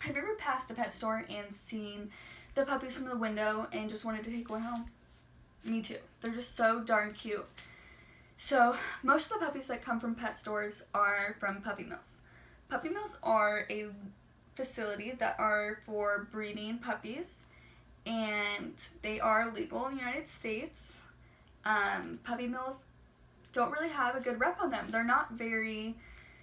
Have you ever passed a pet store and seen the puppies from the window and just wanted to take one home? Me too. They're just so darn cute. So, most of the puppies that come from pet stores are from puppy mills. Puppy mills are a facility that are for breeding puppies, and they are legal in the United States. Puppy mills don't really have a good rep on them. They're not very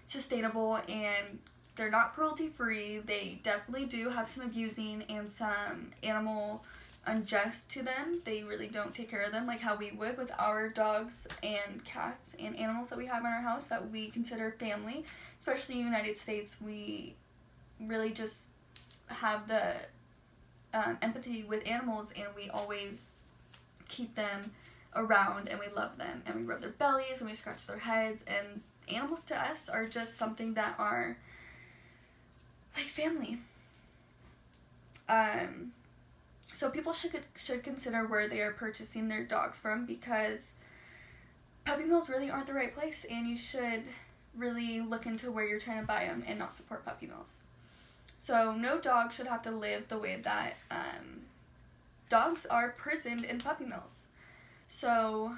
sustainable, and they're not cruelty free. They definitely do have some abusing and some animal unjust to them. They really don't take care of them like how we would with our dogs and cats and animals that we have in our house that we consider family. Especially in the United States, we really just have the empathy with animals, and we always keep them around, and we love them, and we rub their bellies, and we scratch their heads, and animals to us are just something that are like family. So people should consider where they are purchasing their dogs from, because puppy mills really aren't the right place, and you should really look into where you're trying to buy them and not support puppy mills. So no dog should have to live the way that dogs are prisoned in puppy mills. So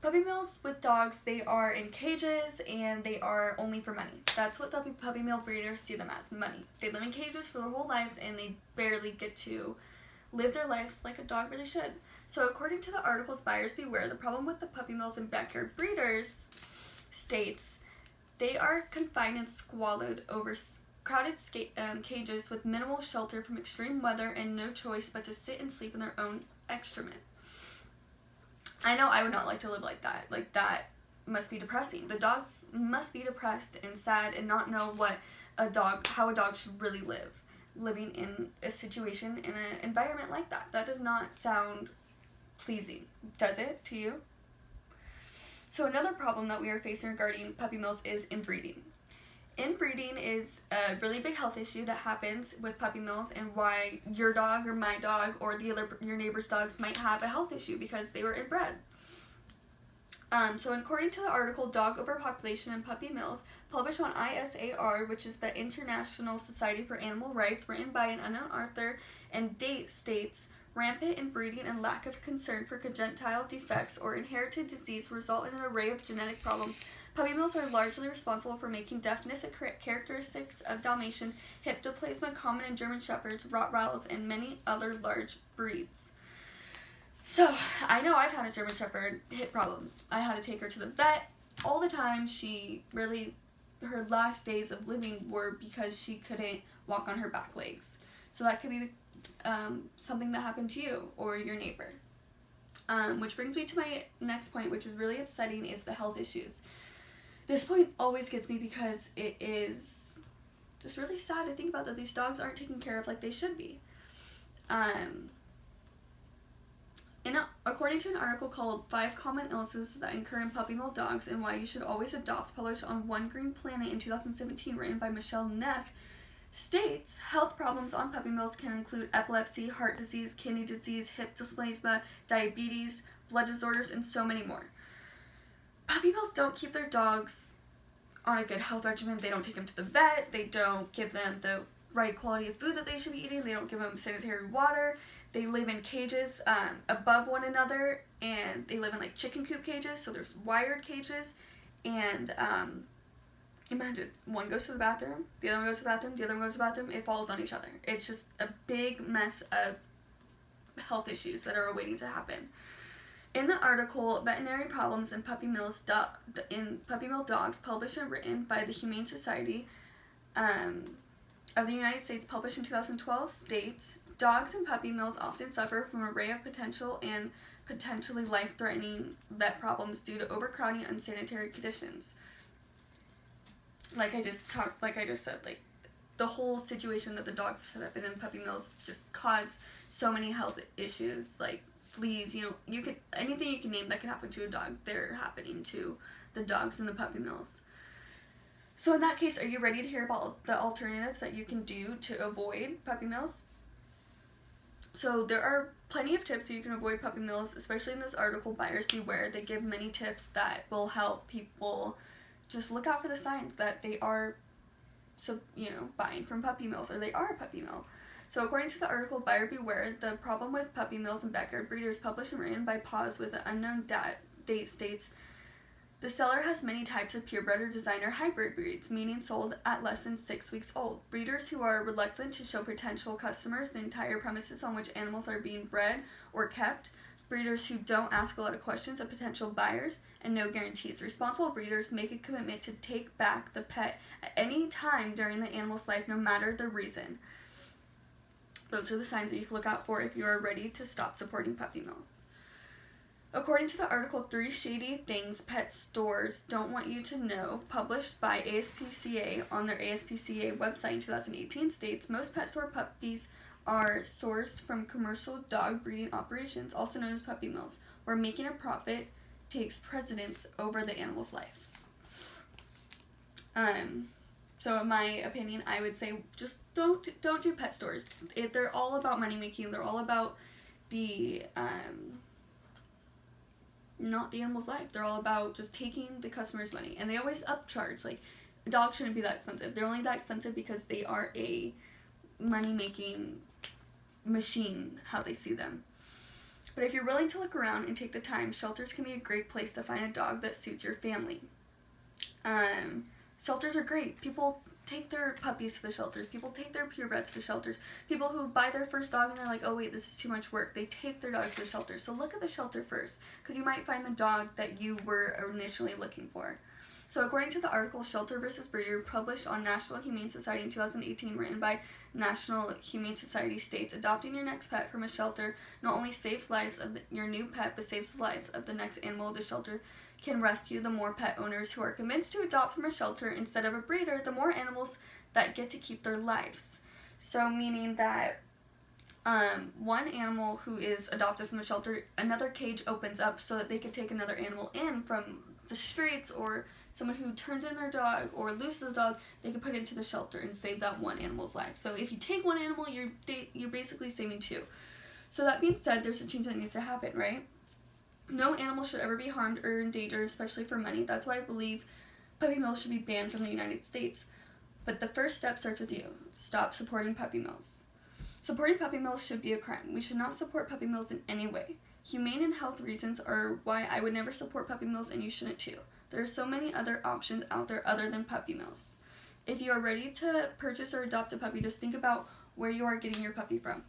puppy mills with dogs, they are in cages, and they are only for money. That's what the puppy mill breeders see them as, money. They live in cages for their whole lives, and they barely get to live their lives like a dog really should. So according to the article's Buyers Beware, the problem with the puppy mills and backyard breeders states they are confined and squalid over crowded cages with minimal shelter from extreme weather and no choice but to sit and sleep in their own excrement. I know I would not like to live like that. Like, that must be depressing. The dogs must be depressed and sad and not know how a dog should really live, living in a situation, in an environment like that. That does not sound pleasing, does it, to you? So another problem that we are facing regarding puppy mills is inbreeding. Inbreeding is a really big health issue that happens with puppy mills, and why your dog or my dog or your neighbor's dogs might have a health issue because they were inbred. So according to the article Dog Overpopulation in Puppy Mills, published on ISAR, which is the International Society for Animal Rights, written by an unknown author, and date states, rampant inbreeding and lack of concern for congenital defects or inherited disease result in an array of genetic problems. Puppy mills are largely responsible for making deafness a characteristics of Dalmatian, hip dysplasia common in German Shepherds, Rottweilers, and many other large breeds. So, I know I've had a German Shepherd hip problems. I had to take her to the vet all the time. Her last days of living were because she couldn't walk on her back legs. So that could be something that happened to you or your neighbor. Which brings me to my next point, which is really upsetting, is the health issues. This point always gets me because it is just really sad to think about that these dogs aren't taken care of like they should be. According to an article called 5 Common Illnesses That Occur in Puppy Mill Dogs and Why You Should Always Adopt, published on One Green Planet in 2017, written by Michelle Neff, states health problems on puppy mills can include epilepsy, heart disease, kidney disease, hip dysplasia, diabetes, blood disorders, and so many more. Puppy mills don't keep their dogs on a good health regimen. They don't take them to the vet. They don't give them the right quality of food that they should be eating. They don't give them sanitary water. They live in cages above one another, and they live in like chicken coop cages, so there's wired cages, and imagine one goes to the bathroom, the other one goes to the bathroom, the other one goes to the bathroom, it falls on each other. It's just a big mess of health issues that are awaiting to happen. In the article, Veterinary Problems in Puppy Mill Dogs, published and written by the Humane Society of the United States, published in 2012, states, dogs in puppy mills often suffer from an array of potential and potentially life-threatening vet problems due to overcrowding and unsanitary conditions. Like I just said, like, the whole situation that the dogs have been in puppy mills just cause so many health issues, like fleas, anything you can name that can happen to a dog, they're happening to the dogs in the puppy mills. So in that case, are you ready to hear about the alternatives that you can do to avoid puppy mills? So there are plenty of tips so you can avoid puppy mills, especially in this article, Buyers Beware. They give many tips that will help people just look out for the signs that they are buying from puppy mills, or they are a puppy mill. So according to the article Buyer Beware, the problem with puppy mills and backyard breeders, published and written by Paws with an unknown date, states, the seller has many types of purebred or designer hybrid breeds, meaning sold at less than 6 weeks old. Breeders who are reluctant to show potential customers the entire premises on which animals are being bred or kept. Breeders who don't ask a lot of questions of potential buyers, and no guarantees. Responsible breeders make a commitment to take back the pet at any time during the animal's life, no matter the reason. Those are the signs that you can look out for if you are ready to stop supporting puppy mills. According to the article 3 Shady Things Pet Stores Don't Want You to Know, published by ASPCA on their ASPCA website in 2018, states most pet store puppies are sourced from commercial dog breeding operations, also known as puppy mills, where making a profit takes precedence over the animals' lives. So in my opinion, I would say just don't do pet stores. They're all about money making. They're all about the not the animal's life. They're all about just taking the customer's money, and they always upcharge. Like, a dog shouldn't be that expensive. They're only that expensive because they are a money making machine, how they see them. But if you're willing to look around and take the time, shelters can be a great place to find a dog that suits your family. Shelters are great. People take their puppies to the shelters. People take their purebreds to shelters. People who buy their first dog and they're like, oh wait, this is too much work, they take their dogs to the shelter. So look at the shelter first, because you might find the dog that you were initially looking for. So according to the article Shelter vs. Breeder, published on National Humane Society in 2018, written by National Humane Society, states, adopting your next pet from a shelter not only saves lives of your new pet, but saves the lives of the next animal the shelter can rescue. The more pet owners who are convinced to adopt from a shelter instead of a breeder, the more animals that get to keep their lives. So meaning that one animal who is adopted from a shelter, another cage opens up so that they could take another animal in from the streets, or someone who turns in their dog or loses a dog, they can put it into the shelter and save that one animal's life. So if you take one animal, you're basically saving two. So that being said, there's a change that needs to happen, right? No animal should ever be harmed or endangered, especially for money. That's why I believe puppy mills should be banned from the United States. But the first step starts with you. Stop supporting puppy mills. Supporting puppy mills should be a crime. We should not support puppy mills in any way. Humane and health reasons are why I would never support puppy mills, and you shouldn't too. There are so many other options out there other than puppy mills. If you are ready to purchase or adopt a puppy, just think about where you are getting your puppy from.